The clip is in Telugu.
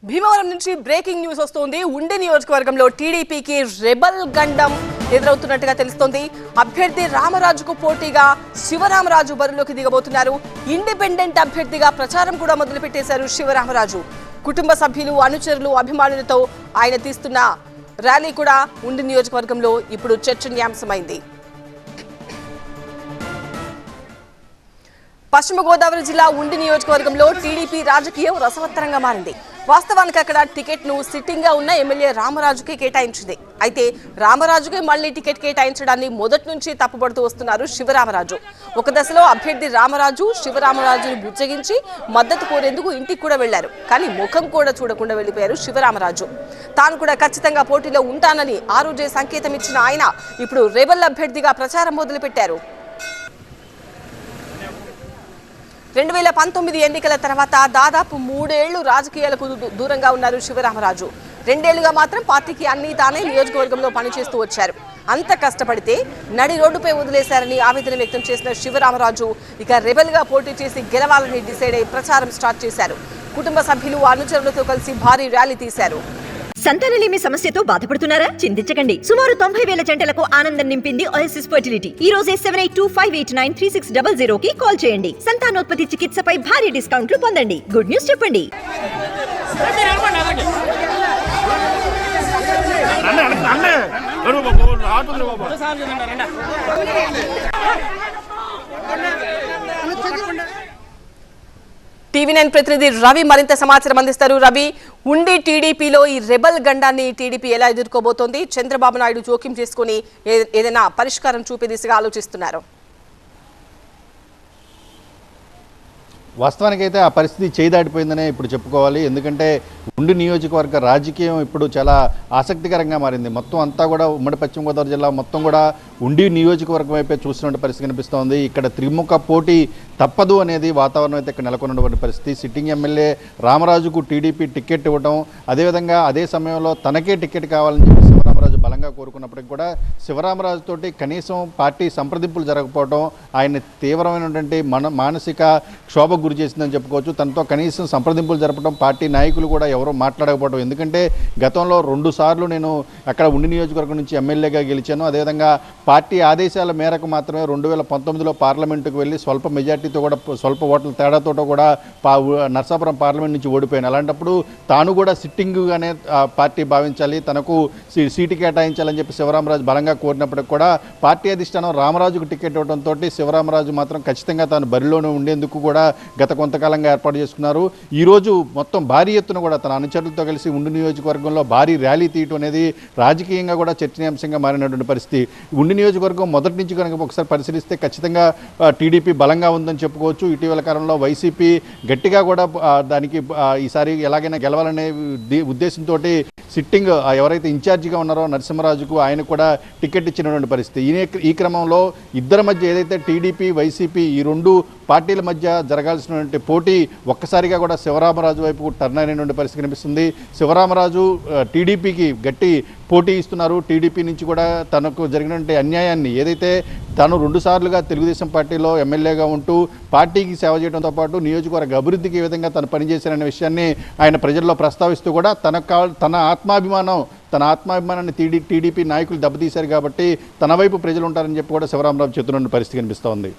భీమవరం నుంచి బ్రేకింగ్ న్యూస్ వస్తోంది. ఉండి నియోజకవర్గంలో టీడీపీకి రెబల్ గండం ఎదురవుతున్నట్టుగా తెలుస్తోంది. అభ్యర్థి రామరాజుకు పోటీగా శివరామరాజు బరిలోకి దిగబోతున్నారు. ఇండిపెండెంట్ అభ్యర్థిగా ప్రచారం కూడా మొదలుపెట్టేశారు శివరామరాజు. కుటుంబ సభ్యులు, అనుచరులు, అభిమానులతో ఆయన తీస్తున్న ర్యాలీ కూడా ఉండి నియోజకవర్గంలో ఇప్పుడు చర్చనీయాంశమైంది. పశ్చిమ గోదావరి జిల్లా ఉండి నియోజకవర్గంలో టీడీపీ రాజకీయం రసవత్తరంగా మారింది. వాస్తవానికి అక్కడ టికెట్ ను సిట్టింగ్ గా ఉన్న ఎమ్మెల్యే రామరాజుకి కేటాయించింది. అయితే రామరాజుకి మళ్లీ టికెట్ కేటాయించడాన్ని మొదటి నుంచి తప్పుపడుతూ వస్తున్నారు శివరామరాజు. ఒక దశలో అభ్యర్థి రామరాజు శివరామరాజును బుజ్జగించి మద్దతు కోరేందుకు ఇంటికి కూడా వెళ్లారు. కానీ ముఖం కూడా చూడకుండా వెళ్లిపోయారు శివరామరాజు. తాను కూడా ఖచ్చితంగా పోటీలో ఉంటానని ఆ రోజే సంకేతం ఇచ్చిన ఆయన ఇప్పుడు రెబల్ అభ్యర్థిగా ప్రచారం మొదలుపెట్టారు. 2019 ఎన్నికల తర్వాత దాదాపు 3 ఏళ్లు రాజకీయాలకు దూరంగా ఉన్నారు శివరామరాజు. 2 ఏళ్లుగా మాత్రం పార్టీకి అన్ని తానే నియోజకవర్గంలో పనిచేస్తూ వచ్చారు. అంత కష్టపడితే నడి రోడ్డుపై వదిలేశారని ఆవేదన వ్యక్తం చేసిన శివరామరాజు ఇక రెబల్గా పోటీ చేసి గెలవాలని డిసైడ్ అయి ప్రచారం స్టార్ట్ చేశారు. కుటుంబ సభ్యులు, అనుచరులతో కలిసి భారీ ర్యాలీ తీశారు. సంతానలేమి సమస్యతో బాధపడుతున్నారా? చింతించకండి. సుమారు 90,000 జంటలకు ఆనందం నింపింది ఓఎస్ఎస్ ఫర్టిలిటీ. ఈ రోజే 7825893600 కి కాల్ చేయండి. సంతానోత్పత్తి చికిత్సపై భారీ డిస్కౌంట్లు పొందండి. గుడ్ న్యూస్ చెప్పండి. టీవీ9 ప్రతినిధి రవి మరింత సమాచారం అందిస్తారు. రవి, ఉండి టీడీపీలో ఈ రెబల్ గండాన్ని టీడీపీ ఎలా ఎదుర్కోబోతోంది? చంద్రబాబు నాయుడు జోక్యం చేసుకుని ఏదైనా పరిష్కారం చూపే దిశగా ఆలోచిస్తున్నారు? వాస్తవానికైతే ఆ పరిస్థితి చేదాటిపోయిందనే ఇప్పుడు చెప్పుకోవాలి. ఎందుకంటే ఉండి నియోజకవర్గ రాజకీయం ఇప్పుడు చాలా ఆసక్తికరంగా మారింది. మొత్తం అంతా కూడా ఉమ్మడి పశ్చిమ గోదావరి జిల్లా మొత్తం కూడా ఉండి నియోజకవర్గం వైపే చూస్తున్న పరిస్థితి కనిపిస్తోంది. ఇక్కడ త్రిముఖ పోటీ తప్పదు అనేది వాతావరణం అయితే ఇక్కడ నెలకొన్నటువంటి పరిస్థితి. సిట్టింగ్ ఎమ్మెల్యే రామరాజుకు టీడీపీ టికెట్ ఇవ్వడం, అదేవిధంగా అదే సమయంలో తనకే టికెట్ కావాలని చెప్పి శివరామరాజు బలంగా కోరుకున్నప్పటికీ కూడా శివరామరాజు తోటి కనీసం పార్టీ సంప్రదింపులు జరగకపోవడం ఆయన తీవ్రమైనటువంటి మానసిక క్షోభకు గురి చేసిందని చెప్పుకోవచ్చు. తనతో కనీసం సంప్రదింపులు జరపడం, పార్టీ నాయకులు కూడా ఎవరో మాట్లాడకపోవడం. ఎందుకంటే గతంలో 2 సార్లు నేను అక్కడ ఉండి నియోజకవర్గం నుంచి ఎమ్మెల్యేగా గెలిచాను. అదేవిధంగా పార్టీ ఆదేశాల మేరకు మాత్రమే 2019లో పార్లమెంటుకు వెళ్ళి స్వల్ప మెజార్టీతో కూడా, స్వల్ప ఓట్ల తేడాతో కూడా నర్సాపురం పార్లమెంట్ నుంచి ఓడిపోయాను. అలాంటప్పుడు తాను కూడా సిట్టింగ్గానే పార్టీ భావించాలి, తనకు సీటు కేటాయించాలని చెప్పి శివరామరాజు బలంగా కోరినప్పటికి కూడా పార్టీ అధిష్టానం రామరాజుకు టికెట్ ఇవ్వడంతో శివరామరాజు మాత్రం ఖచ్చితంగా తాను బరిలోనే ఉండేందుకు కూడా గత కొంతకాలంగా ఏర్పాటు చేసుకున్నారు. ఈరోజు మొత్తం భారీ ఎత్తున కూడా తన అనుచరులతో కలిసి ఉండి నియోజకవర్గంలో భారీ ర్యాలీ తీయటం అనేది రాజకీయంగా కూడా చర్చనీయాంశంగా మారినటువంటి పరిస్థితి. ఉండి నియోజకవర్గం మొదటి నుంచి కనుక ఒకసారి పరిశీలిస్తే ఖచ్చితంగా టీడీపీ బలంగా ఉందని చెప్పుకోవచ్చు. ఇటీవల కాలంలో వైసీపీ గట్టిగా కూడా దానికి ఈసారి ఎలాగైనా గెలవాలనే ఉద్దేశంతో సిట్టింగ్ ఎవరైతే ఇన్ఛార్జిగా ఉన్నారో నరసింహరాజుకు ఆయన కూడా టికెట్ ఇచ్చినటువంటి పరిస్థితి. ఈ క్రమంలో ఇద్దరి మధ్య ఏదైతే టీడీపీ, వైసీపీ ఈ 2 పార్టీల మధ్య జరగాల్సినటువంటి పోటీ ఒక్కసారిగా కూడా శివరామరాజు వైపు టర్న్ అయినటువంటి పరిస్థితి కనిపిస్తుంది. శివరామరాజు టీడీపీకి గట్టి పోటీ ఇస్తున్నారు. టీడీపీ నుంచి కూడా తనకు జరిగినటువంటి అన్యాయాన్ని, ఏదైతే తాను 2 సార్లుగా తెలుగుదేశం పార్టీలో ఎమ్మెల్యేగా ఉంటూ పార్టీకి సేవ చేయడంతో పాటు నియోజకవర్గ అభివృద్ధికి ఏ విధంగా తను పనిచేశారనే విషయాన్ని ఆయన ప్రజల్లో ప్రస్తావిస్తూ కూడా తన ఆత్మాభిమానాన్ని టీడీపీ నాయకులు దెబ్బతీశారు కాబట్టి తన వైపు ప్రజలు ఉంటారని చెప్పి కూడా శివరామరాజు చెప్తున్న పరిస్థితి కనిపిస్తోంది.